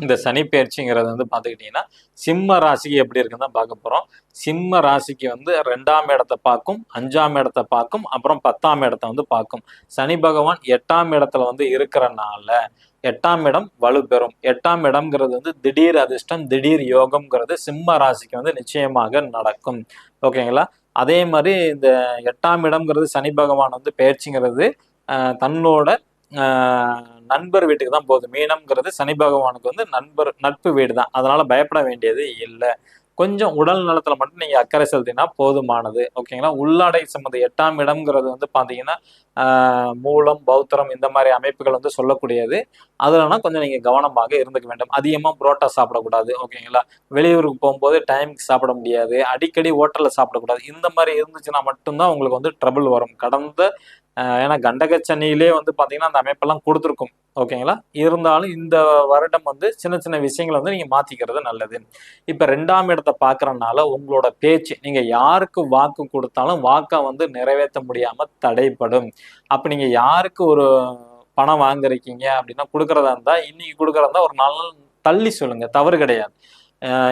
இந்த சனி பயிற்சிங்கிறது வந்து பார்த்துக்கிட்டிங்கன்னா சிம்ம ராசிக்கு எப்படி இருக்குன்னு தான் பார்க்க போகிறோம். சிம்ம ராசிக்கு வந்து 2ஆம் இடத்தை பார்க்கும், 5ஆம் இடத்தை பார்க்கும், அப்புறம் 10ஆம் இடத்தை வந்து பார்க்கும். சனி பகவான் 8ஆம் இடத்துல வந்து இருக்கிறனால 8ஆம் இடம் வலுப்பெறும். 8ஆம் இடம்ங்கிறது வந்து திடீர் அதிர்ஷ்டம், திடீர் யோகம்ங்கிறது சிம்ம ராசிக்கு வந்து நிச்சயமாக நடக்கும். ஓகேங்களா? அதே மாதிரி இந்த 8ஆம் இடம்ங்கிறது சனி பகவான் வந்து பயிற்சிங்கிறது தன்னோட நண்பர் வீட்டுக்கு தான் போகுது. மீனம்ங்கிறது சனி பகவானுக்கு வந்து நட்பு வீடு தான். அதனால பயப்பட வேண்டியது இல்லை. கொஞ்சம் உடல் நலத்துல மட்டும் நீங்க அக்கறை செலுத்தினா போதுமானது. ஓகேங்களா? உள்ளாடை சம்மந்த 8ஆம் இடம்ங்கிறது வந்து பாத்தீங்கன்னா மூலம், பௌத்திரம் இந்த மாதிரி அமைப்புகள் வந்து சொல்லக்கூடியது. அதுலனா கொஞ்சம் நீங்க கவனமாக இருந்துக்க வேண்டும். அதிகமா புரோட்டா சாப்பிடக்கூடாது. ஓகேங்களா? வெளியூருக்கு போகும்போது டைமுக்கு சாப்பிட முடியாது. அடிக்கடி ஹோட்டல்ல சாப்பிடக்கூடாது. இந்த மாதிரி இருந்துச்சுன்னா மட்டும்தான் உங்களுக்கு வந்து ட்ரபிள் வரும். கடந்த ஏன்னா கண்டகச்சனியிலே வந்து பாத்தீங்கன்னா அந்த அமைப்பெல்லாம் கொடுத்துருக்கும். ஓகேங்களா? இருந்தாலும் இந்த வருடம் வந்து சின்ன சின்ன விஷயங்களை வந்து நீங்க மாத்திக்கிறது நல்லது. இப்ப 2ஆம் இடத்தை பாக்குறதுனால உங்களோட பேச்சு, நீங்க யாருக்கு வாக்கு கொடுத்தாலும் வாக்கை வந்து நிறைவேற்ற முடியாம தடைப்படும். அப்ப நீங்க யாருக்கு ஒரு பணம் வாங்குறீங்க அப்படின்னா கொடுக்கறதா இருந்தா இன்னைக்கு கொடுக்கறதா இருந்தா ஒரு நாள் தள்ளி சொல்லுங்க, தவறு கிடையாது.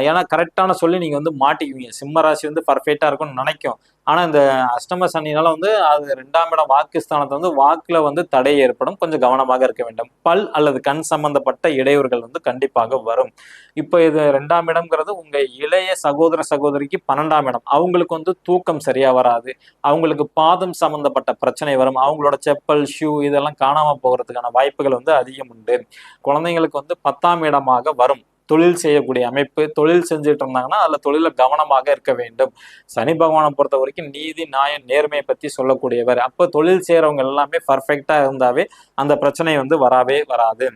ஏன்னா கரெக்டான சொல்லி நீங்க வந்து மாட்டிக்குவீங்க. சிம்ம ராசி வந்து பர்ஃபெக்டா இருக்கும்னு நினைக்கும். ஆனா இந்த அஷ்டம சனினால வந்து அது 2ஆம் இடம் வாக்குஸ்தானத்தை வந்து வாக்குல வந்து தடை ஏற்படும். கொஞ்சம் கவனமாக இருக்க வேண்டும். பல் அல்லது கண் சம்பந்தப்பட்ட இடையூறுகள் வந்து கண்டிப்பாக வரும். இப்போ இது 2ஆம் இடம்ங்கிறது உங்க இளைய சகோதர சகோதரிக்கு 12ஆம் இடம். அவங்களுக்கு வந்து தூக்கம் சரியா வராது. அவங்களுக்கு பாதம் சம்பந்தப்பட்ட பிரச்சனை வரும். அவங்களோட செப்பல், ஷூ இதெல்லாம் காணாம போகிறதுக்கான வாய்ப்புகள் வந்து அதிகம் உண்டு. குழந்தைங்களுக்கு வந்து 10ஆம் இடமாக வரும். தொழில் செய்யக்கூடிய அமைப்பு, தொழில் செஞ்சுட்டு இருந்தாங்கன்னா அதுல தொழில கவனமாக இருக்க வேண்டும். சனி பகவானை பொறுத்த வரைக்கும் நீதி, நியாயம், நேர்மையை பத்தி சொல்லக்கூடியவர். அப்ப தொழில் செய்யறவங்க எல்லாமே பர்ஃபெக்டா இருந்தாவே அந்த பிரச்சனை வந்து வரவே வராது.